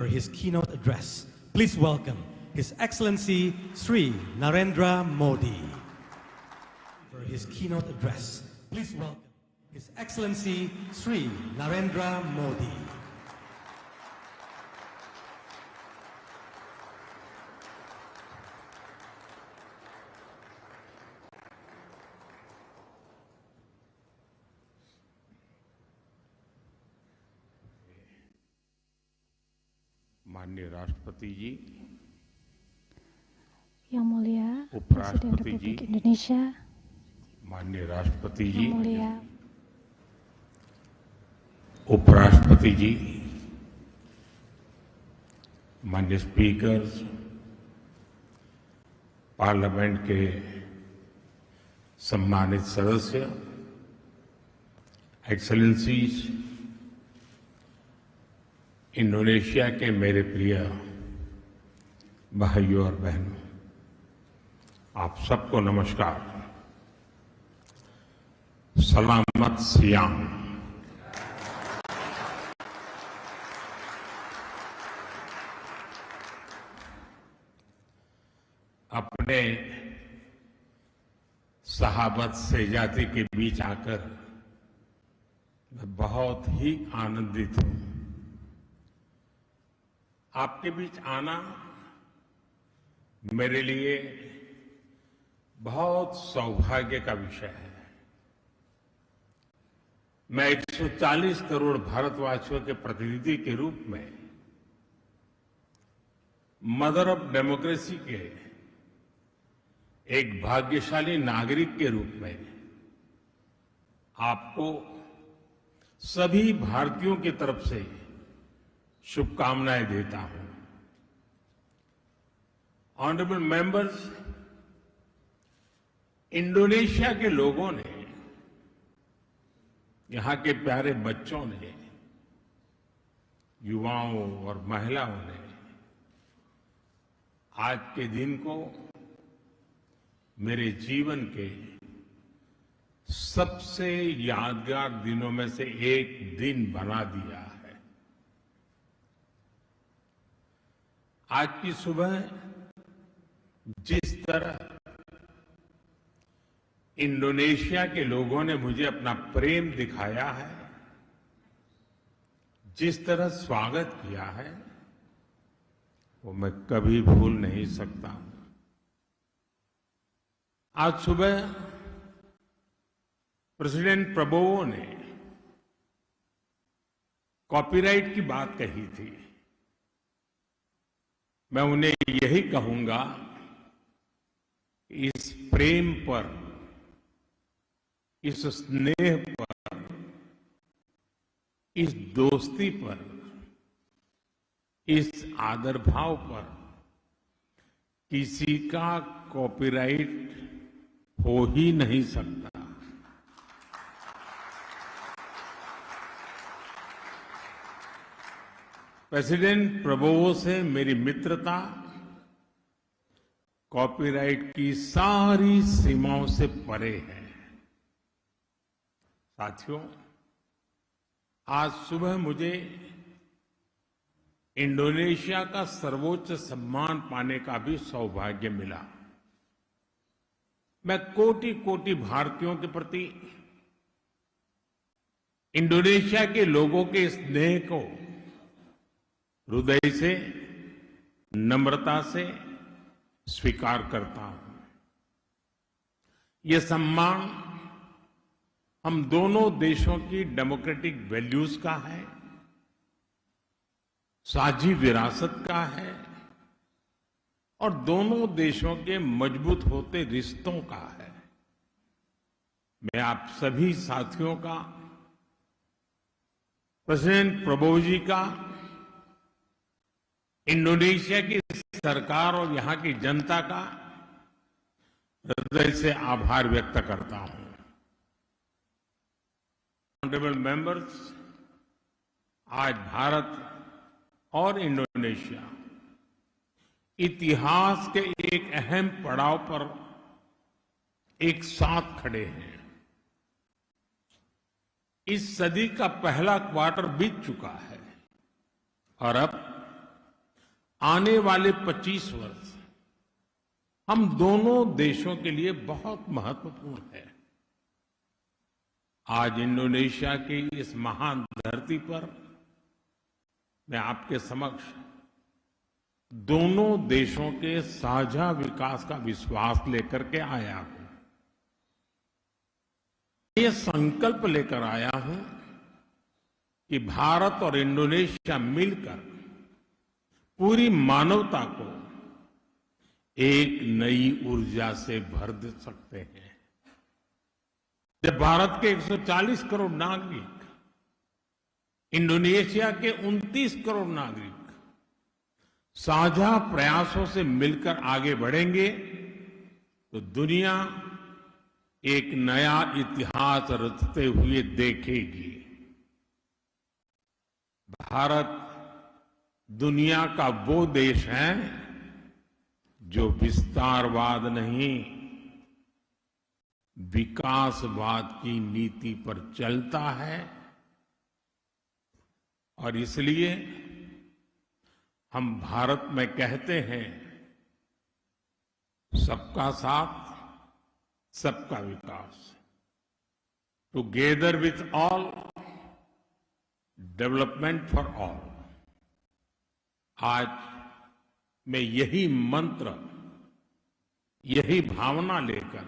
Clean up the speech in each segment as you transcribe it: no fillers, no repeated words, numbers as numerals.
For his keynote address, please welcome His Excellency Sri Narendra Modi. For his keynote address, please welcome His Excellency Sri Narendra Modi. माननीय राष्ट्रपति जी, Yang Mulia Presiden उपराष्ट्रपति Republik जी, Indonesia, माननीय राष्ट्रपति जी, Yang Mulia उपराष्ट्रपति जी, माननीय speakers, parliament के सम्मानित सदस्य, एक्सेलेंसीज, इंडोनेशिया के मेरे प्रिय भाइयों और बहनों, आप सबको नमस्कार। सलामत सियाम। अपने सहाबत सहेजाती के बीच आकर मैं बहुत ही आनंदित हूं। आपके बीच आना मेरे लिए बहुत सौभाग्य का विषय है। मैं 140 करोड़ भारतवासियों के प्रतिनिधि के रूप में, मदर ऑफ डेमोक्रेसी के एक भाग्यशाली नागरिक के रूप में आपको सभी भारतीयों की तरफ से शुभकामनाएं देता हूं। ऑनरेबल मेंबर्स, इंडोनेशिया के लोगों ने, यहां के प्यारे बच्चों ने, युवाओं और महिलाओं ने आज के दिन को मेरे जीवन के सबसे यादगार दिनों में से एक दिन बना दिया है। आज की सुबह जिस तरह इंडोनेशिया के लोगों ने मुझे अपना प्रेम दिखाया है, जिस तरह स्वागत किया है, वो मैं कभी भूल नहीं सकता। आज सुबह प्रेसिडेंट प्रबोवो ने कॉपीराइट की बात कही थी। मैं उन्हें यही कहूंगा, इस प्रेम पर, इस स्नेह पर, इस दोस्ती पर, इस आदर भाव पर किसी का कॉपीराइट हो ही नहीं सकता। प्रेसिडेंट प्रबोवो से मेरी मित्रता कॉपीराइट की सारी सीमाओं से परे है। साथियों, आज सुबह मुझे इंडोनेशिया का सर्वोच्च सम्मान पाने का भी सौभाग्य मिला। मैं कोटि कोटि भारतीयों के प्रति इंडोनेशिया के लोगों के स्नेह को हृदय से, नम्रता से स्वीकार करता हूं। यह सम्मान हम दोनों देशों की डेमोक्रेटिक वैल्यूज का है, साझी विरासत का है और दोनों देशों के मजबूत होते रिश्तों का है। मैं आप सभी साथियों का, प्रेसिडेंट प्रबोवो जी का, इंडोनेशिया की सरकार और यहां की जनता का हृदय से आभार व्यक्त करता हूं। ऑनरेबल मेंबर्स, आज भारत और इंडोनेशिया इतिहास के एक अहम पड़ाव पर एक साथ खड़े हैं। इस सदी का पहला क्वार्टर बीत चुका है और अब आने वाले 25 वर्ष हम दोनों देशों के लिए बहुत महत्वपूर्ण है। आज इंडोनेशिया की इस महान धरती पर मैं आपके समक्ष दोनों देशों के साझा विकास का विश्वास लेकर के आया हूं। ये संकल्प लेकर आया हूं कि भारत और इंडोनेशिया मिलकर पूरी मानवता को एक नई ऊर्जा से भर दे सकते हैं। जब भारत के 140 करोड़ नागरिक, इंडोनेशिया के 29 करोड़ नागरिक साझा प्रयासों से मिलकर आगे बढ़ेंगे तो दुनिया एक नया इतिहास रचते हुए देखेगी। भारत दुनिया का वो देश है जो विस्तारवाद नहीं, विकासवाद की नीति पर चलता है और इसलिए हम भारत में कहते हैं सबका साथ, सबका विकास। Together with all, development for all. आज मैं यही मंत्र, यही भावना लेकर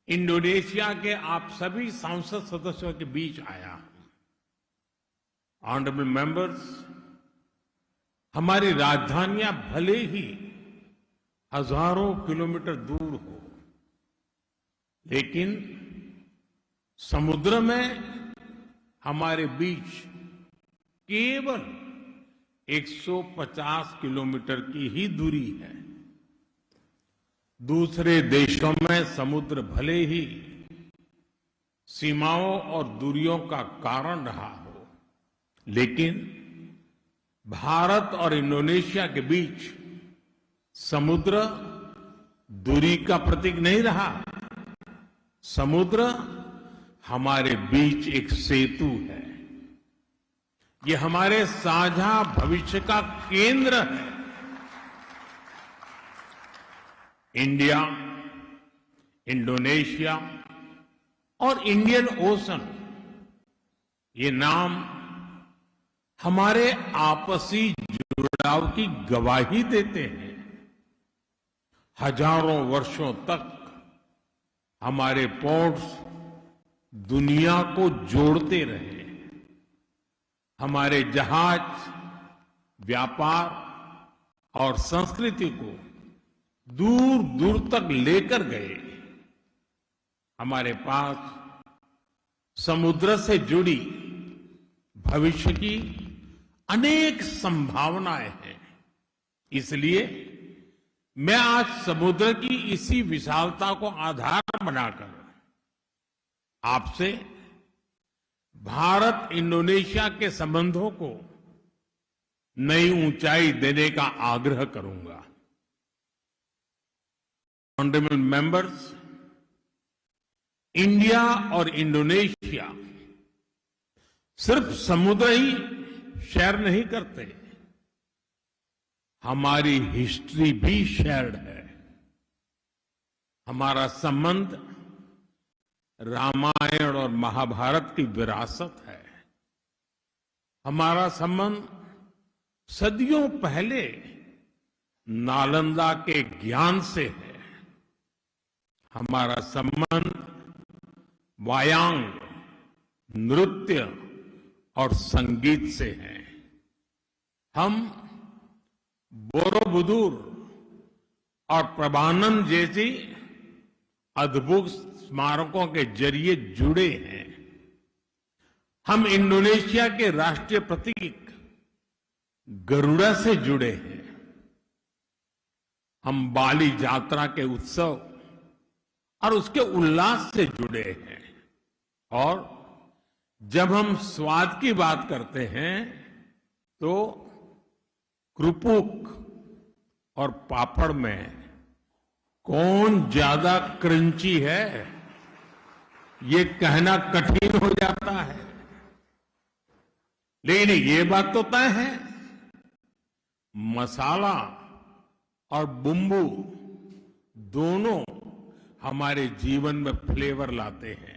इंडोनेशिया के आप सभी सांसद सदस्यों के बीच आया हूं। ऑनरेबल मेंबर्स, हमारी राजधानियां भले ही हजारों किलोमीटर दूर हो, लेकिन समुद्र में हमारे बीच केवल 150 किलोमीटर की ही दूरी है। दूसरे देशों में समुद्र भले ही सीमाओं और दूरियों का कारण रहा हो, लेकिन भारत और इंडोनेशिया के बीच समुद्र दूरी का प्रतीक नहीं रहा। समुद्र हमारे बीच एक सेतु है। ये हमारे साझा भविष्य का केंद्र है। इंडिया, इंडोनेशिया और इंडियन ओशन, ये नाम हमारे आपसी जुड़ाव की गवाही देते हैं। हजारों वर्षों तक हमारे पोर्ट्स दुनिया को जोड़ते रहे। हमारे जहाज व्यापार और संस्कृति को दूर दूर तक लेकर गए। हमारे पास समुद्र से जुड़ी भविष्य की अनेक संभावनाएं हैं। इसलिए मैं आज समुद्र की इसी विशालता को आधार बनाकर आपसे भारत इंडोनेशिया के संबंधों को नई ऊंचाई देने का आग्रह करूंगा। ऑनरेबल मेंबर्स, इंडिया और इंडोनेशिया सिर्फ समुद्र ही शेयर नहीं करते, हमारी हिस्ट्री भी शेयर्ड है। हमारा संबंध रामायण और महाभारत की विरासत है। हमारा संबंध सदियों पहले नालंदा के ज्ञान से है। हमारा संबंध वायांग, नृत्य और संगीत से है। हम बोरोबुदुर और प्रभानंद जैसी अद्भुत स्मारकों के जरिए जुड़े हैं। हम इंडोनेशिया के राष्ट्रीय प्रतीक गरुड़ा से जुड़े हैं। हम बाली यात्रा के उत्सव और उसके उल्लास से जुड़े हैं। और जब हम स्वाद की बात करते हैं तो क्रुपुक और पापड़ में कौन ज्यादा क्रंची है, ये कहना कठिन हो जाता है। लेकिन ये बात तो तय है, मसाला और बुम्बू दोनों हमारे जीवन में फ्लेवर लाते हैं।